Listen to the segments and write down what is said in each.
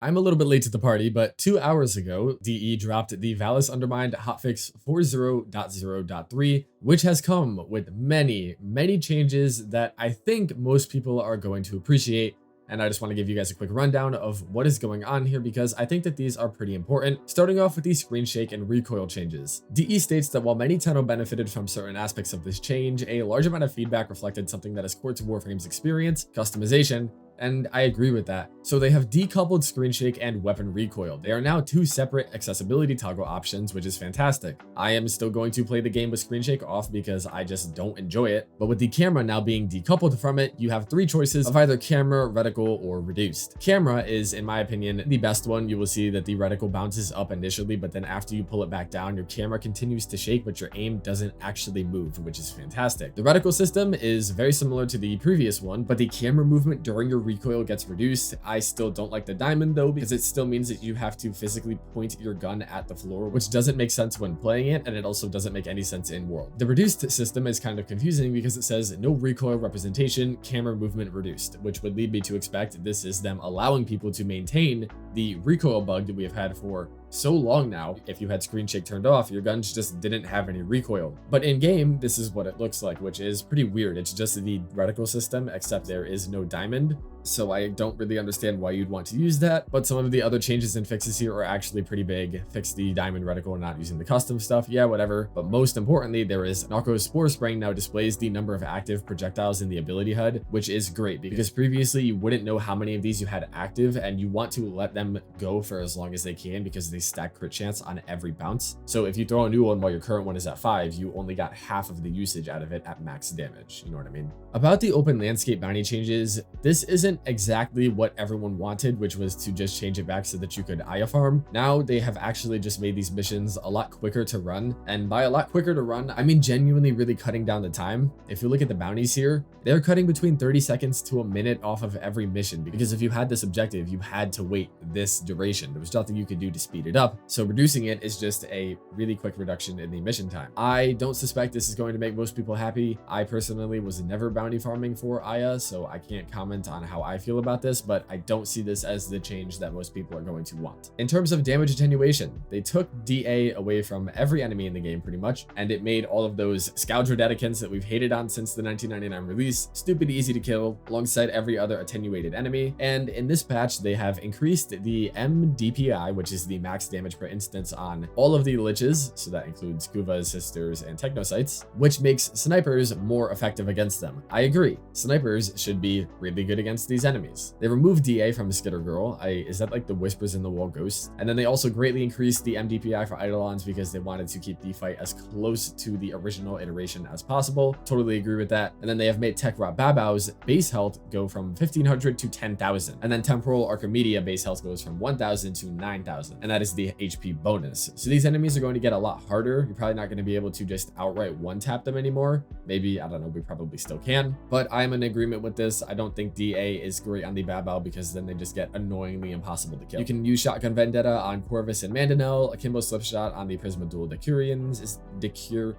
I'm a little bit late to the party, but 2 hours ago, DE dropped the Vallis Undermind hotfix 40.0.3, which has come with many changes that I think most people are going to appreciate. And I just want to give you guys a quick rundown of what is going on here because I think that these are pretty important. Starting off with the screen shake and recoil changes. DE states that while many Tenno benefited from certain aspects of this change, a large amount of feedback reflected something that is core to Warframe's experience, customization, and I agree with that. So they have decoupled screen shake and weapon recoil. They are now two separate accessibility toggle options, which is fantastic. I am still going to play the game with screen shake off because I just don't enjoy it. But with the camera now being decoupled from it, you have three choices of either camera, reticle, or reduced. Camera is, in my opinion, the best one. You will see that the reticle bounces up initially, but then after you pull it back down, your camera continues to shake, but your aim doesn't actually move, which is fantastic. The reticle system is very similar to the previous one, but the camera movement during your recoil gets reduced. I still don't like the diamond though, because it still means that you have to physically point your gun at the floor, which doesn't make sense when playing it, and it also doesn't make any sense in world. The reduced system is kind of confusing because it says no recoil representation, camera movement reduced, which would lead me to expect this is them allowing people to maintain the recoil bug that we have had for so long now. If you had screen shake turned off, your guns just didn't have any recoil. But in game, this is what it looks like, which is pretty weird. It's just the reticle system, except there is no diamond. So I don't really understand why you'd want to use that, but some of the other changes and fixes here are actually pretty big. Fix the diamond reticle, not using the custom stuff, yeah, whatever. But most importantly, there is Narco's Spore Spring now displays the number of active projectiles in the ability HUD, which is great because previously you wouldn't know how many of these you had active, and you want to let them go for as long as they can because they stack crit chance on every bounce. So if you throw a new one while your current one is at 5, you only got half of the usage out of it at max damage. You know what I mean? About the open landscape bounty changes, this isn't exactly what everyone wanted, which was to just change it back so that you could kyaiii farm. Now they have actually just made these missions a lot quicker to run, and by a lot quicker to run, I mean genuinely really cutting down the time. If you look at the bounties here, they're cutting between 30 seconds to a minute off of every mission, because if you had this objective, you had to wait this duration. There was nothing you could do to speed it up, so reducing it is just a really quick reduction in the mission time. I don't suspect this is going to make most people happy. I personally was never bounty farming for kyaiii, so I can't comment on how I feel about this, but I don't see this as the change that most people are going to want. In terms of damage attenuation, they took DA away from every enemy in the game pretty much, and it made all of those Scourger Dedicants that we've hated on since the 1999 release stupid easy to kill alongside every other attenuated enemy. And in this patch, they have increased the MDPI, which is the max damage per instance on all of the liches, so that includes Kuvas, Sisters, and Technosites, which makes snipers more effective against them. I agree, snipers should be really good against these enemies. They removed DA from Skitter Girl. Is that like the Whispers in the Wall ghost? And then they also greatly increased the MDPI for Eidolons because they wanted to keep the fight as close to the original iteration as possible. Totally agree with that. And then they have made Tech Rot Babao's base health go from 1500 to 10,000. And then Temporal Archimedia base health goes from 1000 to 9000. And that is the HP bonus. So these enemies are going to get a lot harder. You're probably not going to be able to just outright one-tap them anymore. Maybe, I don't know, we probably still can. But I'm in agreement with this. I don't think DA is great on the Babao because then they just get annoyingly impossible to kill. You can use Shotgun Vendetta on Corvus and Mandinel, Akimbo Slipshot on the Prisma Dual Decurians, is Decure.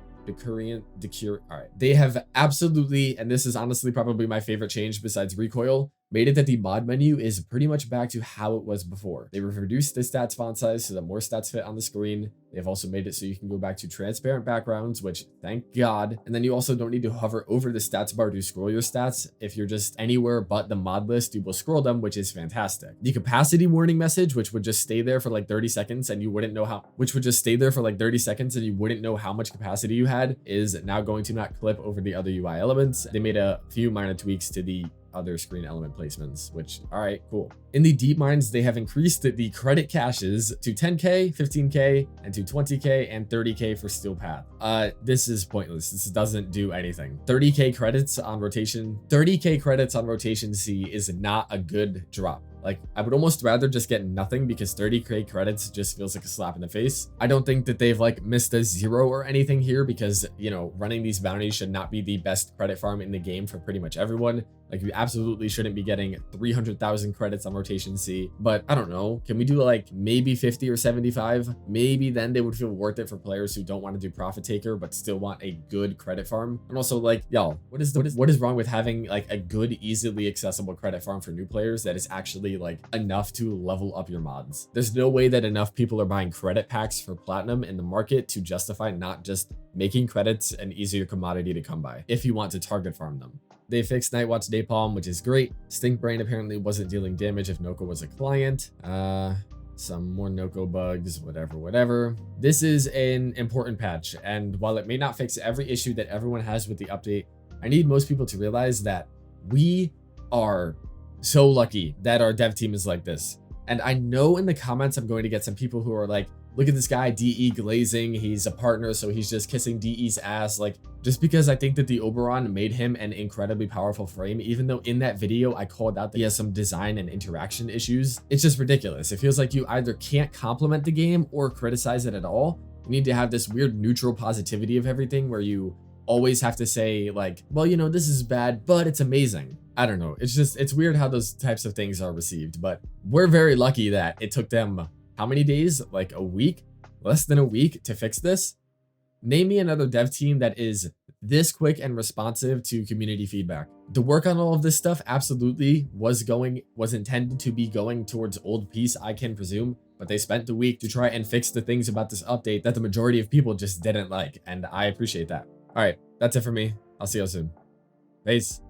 All right. They have absolutely, and this is honestly probably my favorite change besides recoil, made it that the mod menu is pretty much back to how it was before. They reduced the stats font size so that more stats fit on the screen. They've also made it so you can go back to transparent backgrounds, which thank God. And then you also don't need to hover over the stats bar to scroll your stats. If you're just anywhere but the mod list, you will scroll them, which is fantastic. The capacity warning message, which would just stay there for like 30 seconds and you wouldn't know how, how much capacity you had, is now going to not clip over the other UI elements. They made a few minor tweaks to the other screen element placements, which, all right, cool. In the deep mines, they have increased the credit caches to 10k, 15k, and to 20k and 30k for Steel Path. This is pointless. This doesn't do anything. 30k credits on rotation C is not a good drop. Like, I would almost rather just get nothing because 30k credits just feels like a slap in the face. I don't think that they've like missed a zero or anything here because, you know, running these bounties should not be the best credit farm in the game for pretty much everyone. Like, you absolutely shouldn't be getting 300,000 credits on rotation C, but I don't know. Can we do like maybe 50 or 75? Maybe then they would feel worth it for players who don't want to do profit taker, but still want a good credit farm. And also like, y'all, what is wrong with having like a good, easily accessible credit farm for new players that is actually like enough to level up your mods? There's no way that enough people are buying credit packs for platinum in the market to justify not just making credits an easier commodity to come by if you want to target farm them. They fixed Nightwatch Napalm, which is great. Stinkbrain apparently wasn't dealing damage if Noko was a client. Some more Noko bugs, whatever. This is an important patch, and while it may not fix every issue that everyone has with the update, I need most people to realize that we are so lucky that our dev team is like this. And I know in the comments I'm going to get some people who are like, look at this guy, DE glazing, he's a partner, so he's just kissing DE's ass. Like, just because I think that the Oberon made him an incredibly powerful frame, even though in that video I called out that he has some design and interaction issues, it's just ridiculous. It feels like you either can't compliment the game or criticize it at all. You need to have this weird neutral positivity of everything where you always have to say like, well, you know, this is bad, but it's amazing. I don't know. It's weird how those types of things are received, but we're very lucky that it took them how many days? Like a week? Less than a week to fix this? Name me another dev team that is this quick and responsive to community feedback. The work on all of this stuff absolutely was intended to be going towards old peace, I can presume, but they spent the week to try and fix the things about this update that the majority of people just didn't like, and I appreciate that. All right, that's it for me. I'll see you all soon. Peace.